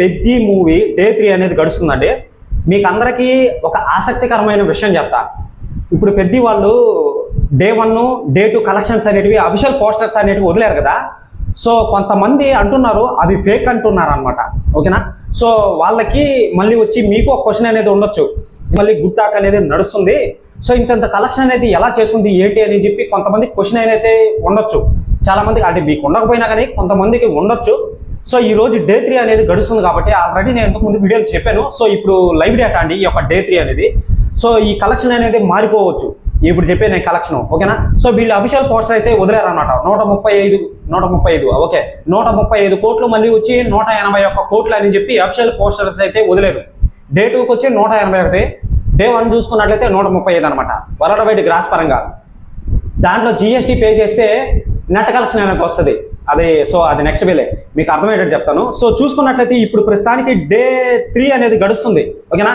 Peddi movie day 3 అనేది గడుస్తుందండి. మీకు అందరికీ ఒక ఆసక్తికరమైన విషయం చెప్తా. ఇప్పుడు పెద్ది వాళ్ళు డే 1 డే 2 కలెక్షన్స్ అనేటివి అఫీషియల్ పోస్టర్స్ అనేటివి వదిలేరు కదా. సో కొంతమంది అంటున్నారు అవి ఫేక్ అంటున్నారు అనమాట. ఓకేనా. సో వాళ్ళకి మళ్ళీ వచ్చి మీకు ఒక క్వశ్చన్ అనేది ఉండొచ్చు, మళ్ళీ గుత్తాక్ అనేది నడుస్తుంది, సో ఇంత కలెక్షన్ అనేది ఎలా చేస్తుంది ఏంటి అని చెప్పి కొంతమంది క్వశ్చన్ అయితే ఉండొచ్చు. చాలా మందికి అంటే మీకు ఉండకపోయినా కానీ కొంతమందికి ఉండొచ్చు. సో ఈ రోజు డే 3 అనేది గడుస్తుంది కాబట్టి ఆల్రెడీ నేను ఇంతకుముందు వీడియోలు చెప్పాను. సో ఇప్పుడు లైవ్ డేటా అండి ఈ యొక్క డే 3 అనేది. సో ఈ కలెక్షన్ అనేది మారిపోవచ్చు ఇప్పుడు చెప్పే నేను కలెక్షన్. ఓకేనా. సో వీళ్ళు అఫీషియల్ పోస్టర్ అయితే వదిలేరన్నమాట. 135 ఓకే 135 కోట్లు మళ్ళీ వచ్చి 181 కోట్లు అని చెప్పి అఫీషియల్ పోస్టర్స్ అయితే వదిలేరు. డే 2కి వచ్చి 181, డే 1 చూసుకున్నట్లయితే 135 అనమాట వరల్డ్ వైడ్ గ్రాస్ పరంగా. దాంట్లో జిఎస్టీ పే చేస్తే నెట్ కలెక్షన్ అనేది వస్తుంది. అది నెక్స్ట్ వేలే మీకు అర్థమయ్యేటట్టు చెప్తాను. సో చూసుకున్నట్లయితే ఇప్పుడు ప్రస్తుతానికి డే 3 అనేది గడుస్తుంది. ఓకేనా.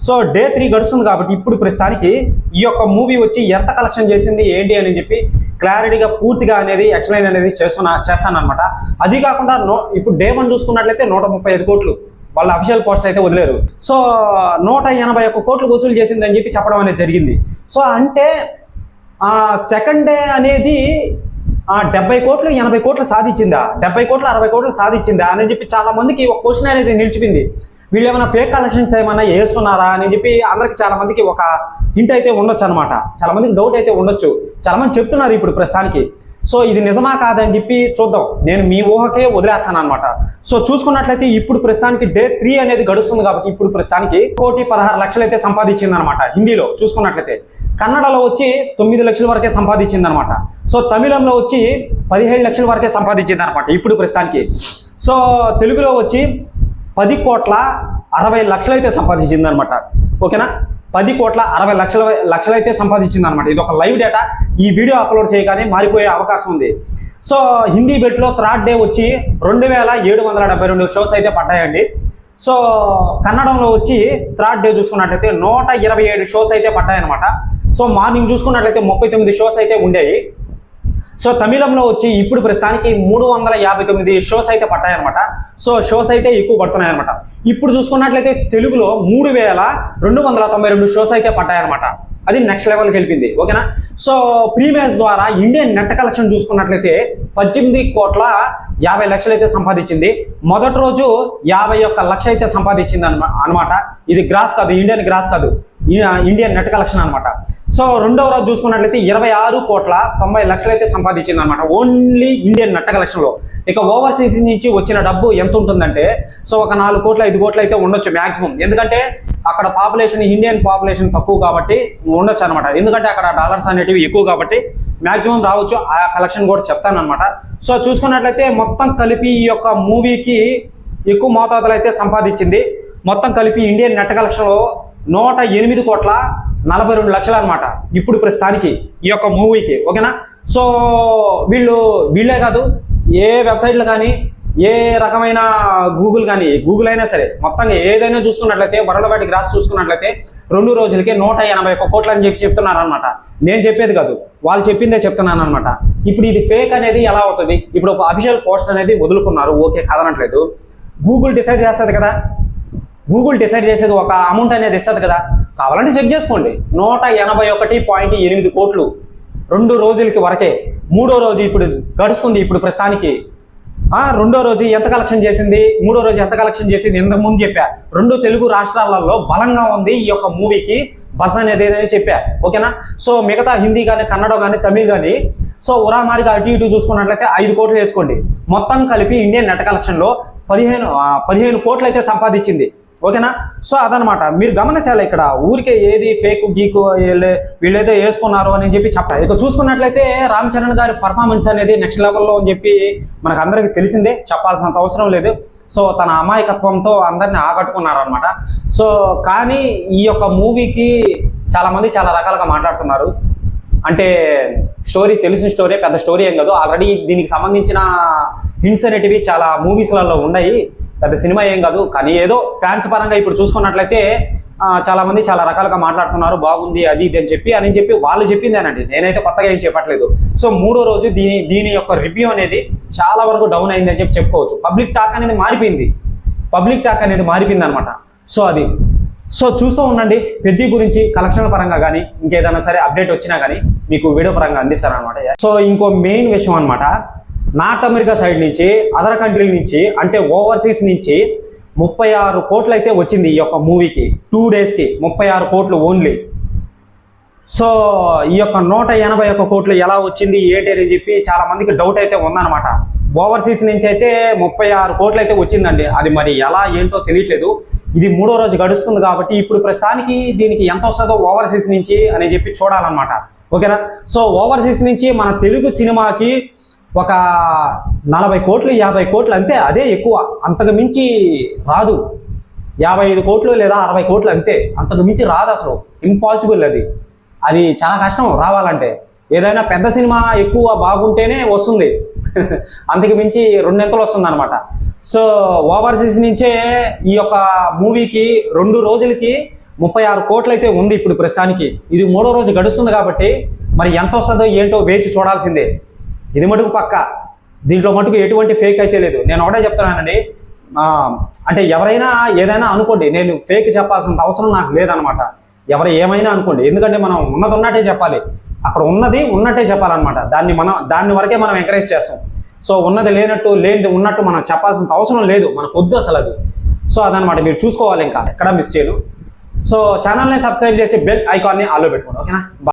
సో డే 3 గడుస్తుంది కాబట్టి ఇప్పుడు ప్రస్తుతానికి ఈ యొక్క మూవీ వచ్చి ఎంత కలెక్షన్ చేసింది ఏంటి అని చెప్పి క్లారిటీగా పూర్తిగా అనేది ఎక్స్ప్లెయిన్ అనేది చేస్తాను అనమాట. అది కాకుండా ఇప్పుడు డే 1 చూసుకున్నట్లయితే 135 కోట్లు వాళ్ళ అఫీషియల్ పోస్టర్ అయితే వదిలేరు. సో 181 కోట్లు వసూలు చేసింది అని చెప్పి చెప్పడం అనేది జరిగింది. సో అంటే సెకండ్ డే అనేది 70 కోట్లు 80 కోట్లు సాధించిందా, 70 కోట్లు 60 కోట్లు సాధించిందా అని చెప్పి చాలా మందికి ఒక క్వశ్చన్ అనేది నిలిచిపోయింది. వీళ్ళు ఏమైనా ఫేక్ కలెక్షన్స్ ఏమైనా వేస్తున్నారా అని చెప్పి అందరికి చాలా మందికి ఒక హింట్ అయితే ఉండొచ్చు అనమాట. చాలా మందికి డౌట్ అయితే ఉండొచ్చు. చాలా మంది చెప్తున్నారు ఇప్పుడు ప్రస్తుతానికి. సో ఇది నిజమా కాదని చెప్పి చూద్దాం. నేను మీ ఊహకే వదిలేస్తాను అనమాట. సో చూసుకున్నట్లయితే ఇప్పుడు ప్రస్తుతానికి డే 3 అనేది గడుస్తుంది కాబట్టి ఇప్పుడు ప్రస్తుతానికి 1,16,00,000 అయితే సంపాదించింది అనమాట. హిందీలో చూసుకున్నట్లయితే కన్నడలో వచ్చి 9 లక్షల వరకే సంపాదించింది అనమాట. సో తమిళంలో వచ్చి 17 లక్షల వరకే సంపాదించింది అనమాట ఇప్పుడు ప్రస్తుతానికి. సో తెలుగులో వచ్చి 10,60,00,000 అయితే సంపాదించింది అనమాట. ఓకేనా. 10,60,00,000 అయితే సంపాదించింది అనమాట. ఇది ఒక లైవ్ డేటా. ఈ వీడియో అప్లోడ్ చేయగానే మారిపోయే అవకాశం ఉంది. సో హిందీ బెట్లో థర్డ్ డే వచ్చి 2,772 షోస్ అయితే పడ్డాయండి. సో కన్నడంలో వచ్చి థర్డ్ డే చూసుకున్నట్లయితే 127 షోస్ అయితే పడ్డాయన్నమాట. సో మార్నింగ్ చూసుకున్నట్లయితే 39 షోస్ అయితే ఉండేవి. సో తమిళంలో వచ్చి ఇప్పుడు ప్రస్తుతానికి 359 షోస్ అయితే పట్టాయన్నమాట. సో షోస్ అయితే ఎక్కువ పడుతున్నాయి అనమాట. ఇప్పుడు చూసుకున్నట్లయితే తెలుగులో 3,292 షోస్ అయితే పట్టాయన్నమాట. అది నెక్స్ట్ లెవెల్కి వెళ్ళింది. ఓకేనా. సో ప్రీమియర్స్ ద్వారా ఇండియన్ నెట్ కలెక్షన్ చూసుకున్నట్లయితే 18,50,00,000 అయితే సంపాదించింది. మొదటి రోజు 51 లక్షలు అయితే సంపాదించింది అనమాట. ఇది గ్రాస్ కాదు, ఇండియన్ గ్రాస్ కాదు, ఇండియన్ నెట్ కలెక్షన్ అనమాట. సో రెండవ రోజు చూసుకున్నట్లయితే 26,90,00,000 అయితే సంపాదించింది అనమాట ఓన్లీ ఇండియన్ నెట్ కలెక్షన్ లో. ఇక ఓవర్సీస్ నుంచి వచ్చిన డబ్బు ఎంత ఉంటుందంటే సో ఒక 4 కోట్ల 5 కోట్లు అయితే ఉండొచ్చు మాక్సిమం. ఎందుకంటే అక్కడ పాపులేషన్ ఇండియన్ పాపులేషన్ తక్కువ కాబట్టి ఉండొచ్చు అనమాట. ఎందుకంటే అక్కడ డాలర్స్ అనేటివి ఎక్కువ కాబట్టి మాక్సిమం రావచ్చు. ఆ కలెక్షన్ కూడా చెప్తాను అనమాట. సో చూసుకున్నట్లయితే మొత్తం కలిపి ఈ యొక్క మూవీకి ఎక్కువ మోతాదులు అయితే సంపాదించింది. మొత్తం కలిపి ఇండియన్ నెట్ కలెక్షన్ లో 108,42,00,000 అనమాట ఇప్పుడు ప్రస్తుతానికి ఈ యొక్క మూవీకి. ఓకేనా. సో వీళ్ళే కాదు, ఏ వెబ్సైట్లు కానీ ఏ రకమైన గూగుల్ అయినా సరే మొత్తంగా ఏదైనా చూసుకున్నట్లయితే వరల్డ్ వైడ్ గ్రాస్ చూసుకున్నట్లయితే 2 రోజులకే 181 కోట్లు అని చెప్పి చెప్తున్నారు అనమాట. నేను చెప్పేది కాదు, వాళ్ళు చెప్పిందే చెప్తున్నాను అనమాట. ఇప్పుడు ఇది ఫేక్ అనేది ఎలా అవుతుంది? ఇప్పుడు ఒక అఫీషియల్ పోస్టర్ అనేది వదులుకున్నారు, ఓకే కాదనట్లేదు. గూగుల్ డిసైడ్ చేస్తుంది కదా, గూగుల్ డిసైడ్ చేసేది ఒక అమౌంట్ అనేది ఇస్తుంది కదా. కావాలంటే చెక్ చేసుకోండి. 181.8 కోట్లు 2 రోజులకి వరకే. మూడో రోజు ఇప్పుడు గడుస్తుంది ఇప్పుడు ప్రస్తుతానికి. రెండో రోజు ఎంత కలెక్షన్ చేసింది, మూడో రోజు ఎంత కలెక్షన్ చేసింది ఇంతకు ముందు చెప్పా. 2 తెలుగు రాష్ట్రాలలో బలంగా ఉంది ఈ యొక్క మూవీకి బజ్ అనేది ఏదైనా చెప్పా. ఓకేనా. సో మిగతా హిందీ కానీ కన్నడ కానీ తమిళ్ కానీ సో ఉరామారిగా అటు ఇటు చూసుకున్నట్లయితే 5 కోట్లు వేసుకోండి. మొత్తం కలిపి ఇండియన్ నెట్ కలెక్షన్ లో 15 కోట్లు అయితే సంపాదించింది. ఓకేనా. సో అదనమాట మీరు గమనించాలి. ఇక్కడ ఊరికే ఏది ఫేక్ గీకు వీళ్ళైతే వేసుకున్నారు అని చెప్పి చెప్పాలి. ఇక చూసుకున్నట్లయితే రామ్ చరణ్ గారి పర్ఫార్మెన్స్ అనేది నెక్స్ట్ లెవెల్లో అని చెప్పి మనకు అందరికీ తెలిసిందే, చెప్పాల్సినంత అవసరం లేదు. సో తన అమాయకత్వంతో అందరిని ఆకట్టుకున్నారు అనమాట. సో కానీ ఈ యొక్క మూవీకి చాలా మంది చాలా రకాలుగా మాట్లాడుతున్నారు. అంటే స్టోరీ తెలిసిన స్టోరీ, పెద్ద స్టోరీ ఏం కాదు. ఆల్రెడీ దీనికి సంబంధించిన హింట్స్ అనేటివి చాలా మూవీస్లలో ఉన్నాయి. పెద్ద సినిమా ఏం కాదు. కానీ ఏదో ఫ్యాన్స్ పరంగా ఇప్పుడు చూసుకున్నట్లయితే చాలా మంది చాలా రకాలుగా మాట్లాడుతున్నారు, బాగుంది అది ఇది అని చెప్పి వాళ్ళు చెప్పిందేనండి. నేనైతే కొత్తగా ఏం చెప్పట్లేదు. సో మూడో రోజు దీని యొక్క రివ్యూ అనేది చాలా వరకు డౌన్ అయింది అని చెప్పుకోవచ్చు. పబ్లిక్ టాక్ అనేది మారిపోయింది. పబ్లిక్ టాక్ అనేది మారిపోయింది అనమాట. సో చూస్తూ ఉండండి. పెద్ద గురించి కలెక్షన్ల పరంగా కానీ ఇంకేదైనా సరే అప్డేట్ వచ్చినా కానీ మీకు వీడియో పరంగా అందిస్తారనమాట. సో ఇంకో మెయిన్ విషయం అనమాట, నార్త్ అమెరికా సైడ్ నుంచి, అదర్ కంట్రీ నుంచి, అంటే ఓవర్సీస్ నుంచి 36 కోట్లు అయితే వచ్చింది ఈ యొక్క మూవీకి. 2 డేస్కి 36 కోట్లు ఓన్లీ. సో ఈ యొక్క 181 కోట్లు ఎలా వచ్చింది ఏంటి అని చెప్పి చాలా మందికి డౌట్ అయితే ఉందన్నమాట. ఓవర్సీస్ నుంచి అయితే 36 కోట్లు అయితే వచ్చిందండి. అది మరి ఎలా ఏంటో తెలియట్లేదు. ఇది 3వ రోజు గడుస్తుంది కాబట్టి ఇప్పుడు ప్రస్తుతానికి దీనికి ఎంత వస్తుందో ఓవర్సీస్ నుంచి అని చెప్పి చూడాలన్నమాట. ఓకేనా? సో ఓవర్సీస్ నుంచి మన తెలుగు సినిమాకి ఒక 40 కోట్లు 50 కోట్లు అంతే, అదే ఎక్కువ. అంతకు మించి రాదు. 55 కోట్లు లేదా 60 కోట్లు అంతే, అంతకు మించి రాదు అసలు. ఇంపాసిబుల్ అది చాలా కష్టం రావాలంటే. ఏదైనా పెద్ద సినిమా ఎక్కువ బాగుంటేనే వస్తుంది, అంతకు మించి 2 ఎంతలు వస్తుంది అనమాట. సో ఓవర్సీస్ నుంచే ఈ యొక్క మూవీకి 2 రోజులకి 36 కోట్లు అయితే ఉంది ఇప్పుడు ప్రస్తుతానికి. ఇది 3వ రోజు గడుస్తుంది కాబట్టి మరి ఎంత వస్తుందో ఏంటో వేచి చూడాల్సిందే. ఇది మటుకు పక్క, దీంట్లో మటుకు ఎటువంటి ఫేక్ అయితే లేదు. నేను ఒకటే చెప్తున్నానండి, అంటే ఎవరైనా ఏదైనా అనుకోండి, నేను ఫేక్ చెప్పాల్సిన అవసరం నాకు లేదనమాట. ఎవరు ఏమైనా అనుకోండి, ఎందుకంటే మనం ఉన్నది ఉన్నట్టే చెప్పాలి, అక్కడ ఉన్నది ఉన్నట్టే చెప్పాలన్నమాట. దాన్ని వరకే మనం ఎంకరేజ్ చేస్తాం. సో ఉన్నది లేనిది ఉన్నట్టు మనం చెప్పాల్సిన అవసరం లేదు, మనకు వద్దు అసలు అది. సో అదనమాట, మీరు చూసుకోవాలి, ఇంకా ఎక్కడ మిస్ చేయను. సో ఛానల్ని సబ్స్క్రైబ్ చేసి బెల్ ఐకాన్ని ఆల్లో పెట్టుకోండి. ఓకేనా?